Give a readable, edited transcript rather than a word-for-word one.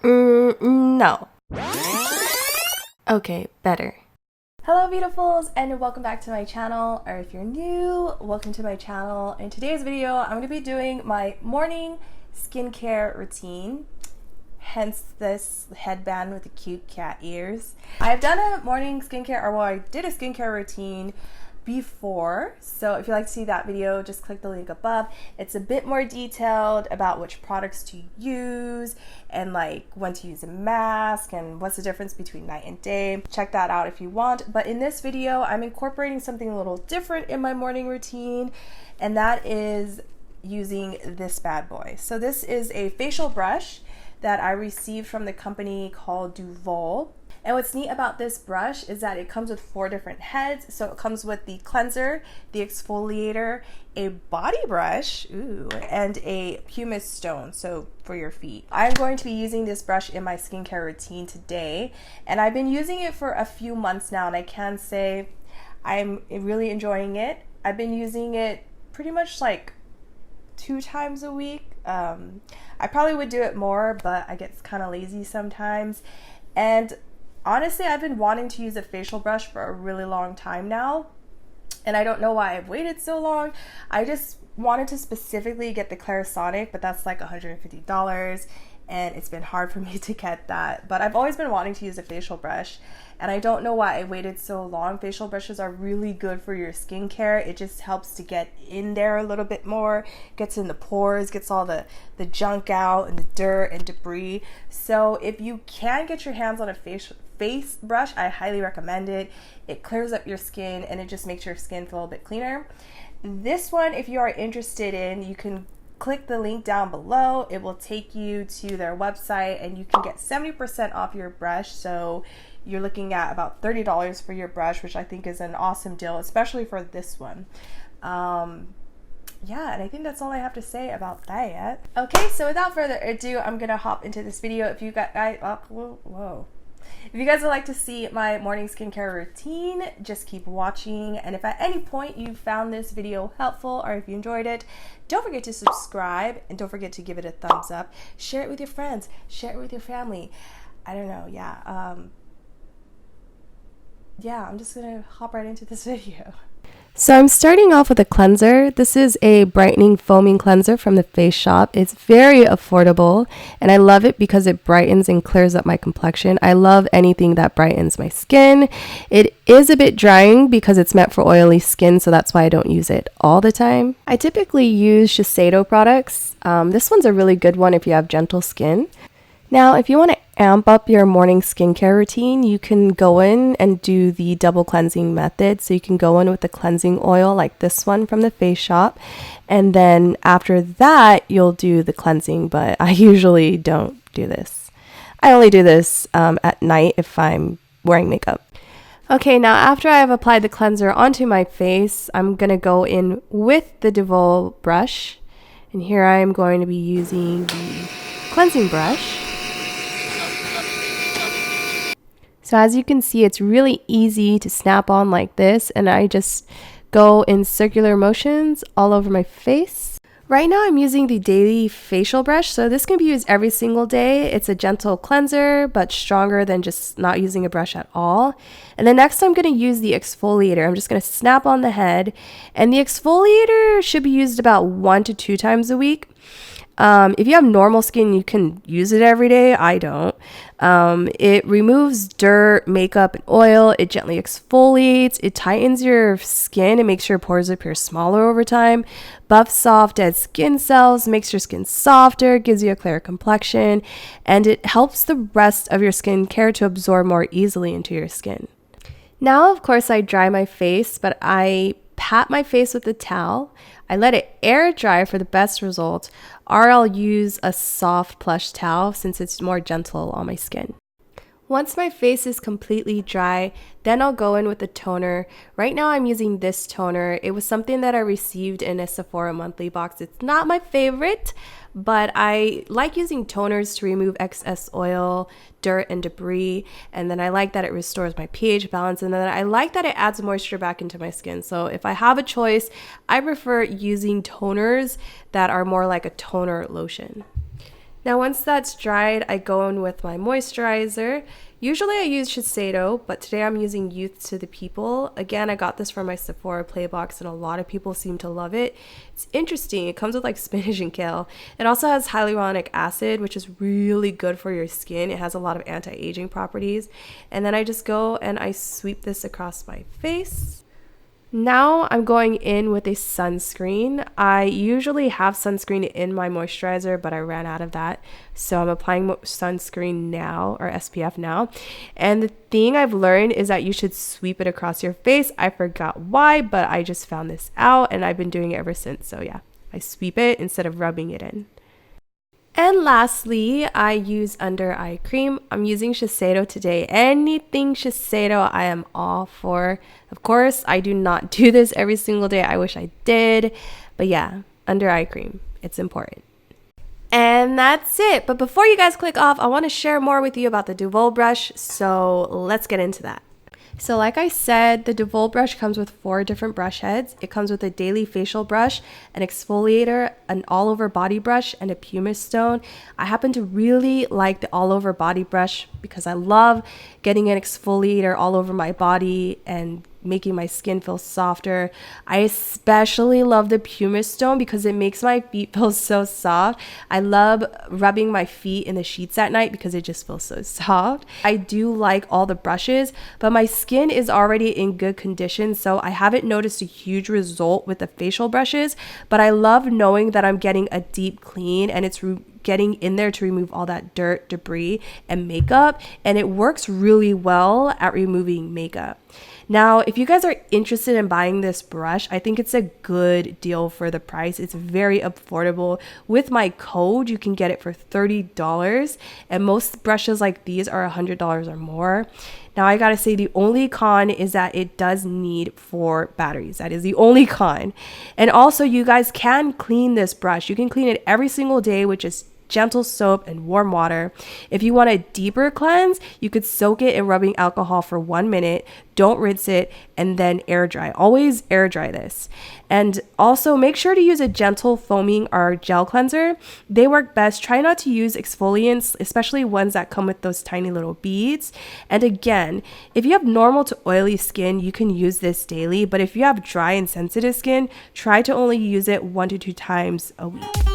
No. Okay, better. Hello beautifuls, and welcome back to my channel, or if you're new, welcome to my channel. In today's video, I'm going to be doing my morning skincare routine, hence this headband with the cute cat ears. I've done a morning skincare, or well, I did a skincare routine before, so if you'd like to see that video, just click the link above. It's a bit more detailed about which products to use and like when to use a mask and what's the difference between night and day. Check that out if you want. But in this video, I'm incorporating something a little different in my morning routine, and that is using this bad boy. So this is a facial brush that I received from the company called DUVOLLE. And what's neat about this brush is that it comes with 4 different heads. So it comes with the cleanser, the exfoliator, a body brush, and a pumice stone, so for your feet. I'm going to be using this brush in my skincare routine today, and I've been using it for a few months now, and I can say I'm really enjoying it. I've been using it pretty much like 2 times a week. I probably would do it more, but I get kind of lazy sometimes. And honestly, I've been wanting to use a facial brush for a really long time now, and I don't know why I've waited so long. I just wanted to specifically get the Clarisonic, but that's like $150, and it's been hard for me to get that. But I've always been wanting to use a facial brush, and I don't know why I waited so long. Facial brushes are really good for your skincare. It just helps to get in there a little bit more, gets in the pores, gets all the junk out and the dirt and debris. So if you can get your hands on a face brush, I highly recommend it. It clears up your skin and it just makes your skin feel a bit cleaner. This one, if you are interested in, you can click the link down below. It will take you to their website and you can get 70% off your brush. So you're looking at about $30 for your brush, which I think is an awesome deal, especially for this one. Yeah, and I think that's all I have to say about that. Okay, so without further ado, I'm gonna hop into this video. If you guys, if you guys would like to see my morning skincare routine, just keep watching. And if at any point you found this video helpful or if you enjoyed it, don't forget to subscribe and don't forget to give it a thumbs up. Share it with your friends, share it with your family. I don't know, yeah. Yeah, I'm just gonna hop right into this video. So I'm starting off with a cleanser. This is a brightening foaming cleanser from the Face Shop. It's very affordable and I love it because it brightens and clears up my complexion. I love anything that brightens my skin. It is a bit drying because it's meant for oily skin, so that's why I don't use it all the time. I typically use Shiseiso products. This one's a really good one if you have gentle skin. Now, if you want to amp up your morning skincare routine, you can go in and do the double cleansing method. So you can go in with the cleansing oil like this one from the Face Shop, and then after that you'll do the cleansing, but I usually don't do this. I only do this at night if I'm wearing makeup. Okay, now after I have applied the cleanser onto my face, I'm going to go in with the DUVOLLE brush, and here I am going to be using the cleansing brush. So as you can see, it's really easy to snap on like this, and I just go in circular motions all over my face. Right now I'm using the daily facial brush, so this can be used every single day. It's a gentle cleanser, but stronger than just not using a brush at all. And then next I'm going to use the exfoliator. I'm just going to snap on the head, and the exfoliator should be used about 1 to 2 times a week. If you have normal skin, you can use it every day. I don't. It removes dirt, makeup, and oil. It gently exfoliates. It tightens your skin. It makes your pores appear smaller over time. Buffs off dead skin cells, makes your skin softer, gives you a clearer complexion, and it helps the rest of your skincare to absorb more easily into your skin. Now, of course, I dry my face, but I pat my face with a towel. I let it air dry for the best result, or I'll use a soft plush towel since it's more gentle on my skin. Once my face is completely dry, then I'll go in with the toner. Right now I'm using this toner. It was something that I received in a Sephora monthly box. It's not my favorite, but I like using toners to remove excess oil, dirt, and debris. And then I like that it restores my pH balance, and then I like that it adds moisture back into my skin. So if I have a choice, I prefer using toners that are more like a toner lotion. Now once that's dried, I go in with my moisturizer. Usually I use Shiseiso, but today I'm using Youth to the People. Again, I got this from my Sephora Play box and a lot of people seem to love it. It's interesting. It comes with like spinach and kale. It also has hyaluronic acid, which is really good for your skin. It has a lot of anti-aging properties. And then I just go and I sweep this across my face. Now I'm going in with a sunscreen. I usually have sunscreen in my moisturizer, but I ran out of that. So I'm applying sunscreen now, or SPF now. And the thing I've learned is that you should sweep it across your face. I forgot why, but I just found this out and I've been doing it ever since. So yeah, I sweep it instead of rubbing it in. And lastly, I use under eye cream. I'm using Shiseiso today. Anything Shiseiso, I am all for. Of course, I do not do this every single day. I wish I did. But yeah, under eye cream. It's important. And that's it. But before you guys click off, I want to share more with you about the DUVOLLE brush. So let's get into that. So like I said, the DUVOLLE brush comes with 4 different brush heads. It comes with a daily facial brush, an exfoliator, an all-over body brush, and a pumice stone. I happen to really like the all-over body brush because I love getting an exfoliator all over my body and making my skin feel softer. I especially love the pumice stone because it makes my feet feel so soft. I love rubbing my feet in the sheets at night because it just feels so soft. I do like all the brushes, but my skin is already in good condition, so I haven't noticed a huge result with the facial brushes, but I love knowing that I'm getting a deep clean and it's getting in there to remove all that dirt, debris, and makeup, and it works really well at removing makeup. Now, if you guys are interested in buying this brush, I think it's a good deal for the price. It's very affordable. With my code, you can get it for $30, and most brushes like these are $100 or more. Now, I gotta say, the only con is that it does need 4 batteries. That is the only con. And also, you guys can clean this brush. You can clean it every single day, which is gentle soap and warm water. If you want a deeper cleanse, you could soak it in rubbing alcohol for 1 minute, don't rinse it, and then air dry. Always air dry this. And also make sure to use a gentle foaming or gel cleanser. They work best. Try not to use exfoliants, especially ones that come with those tiny little beads. And again, if you have normal to oily skin, you can use this daily, but if you have dry and sensitive skin, try to only use it 1 to 2 times a week.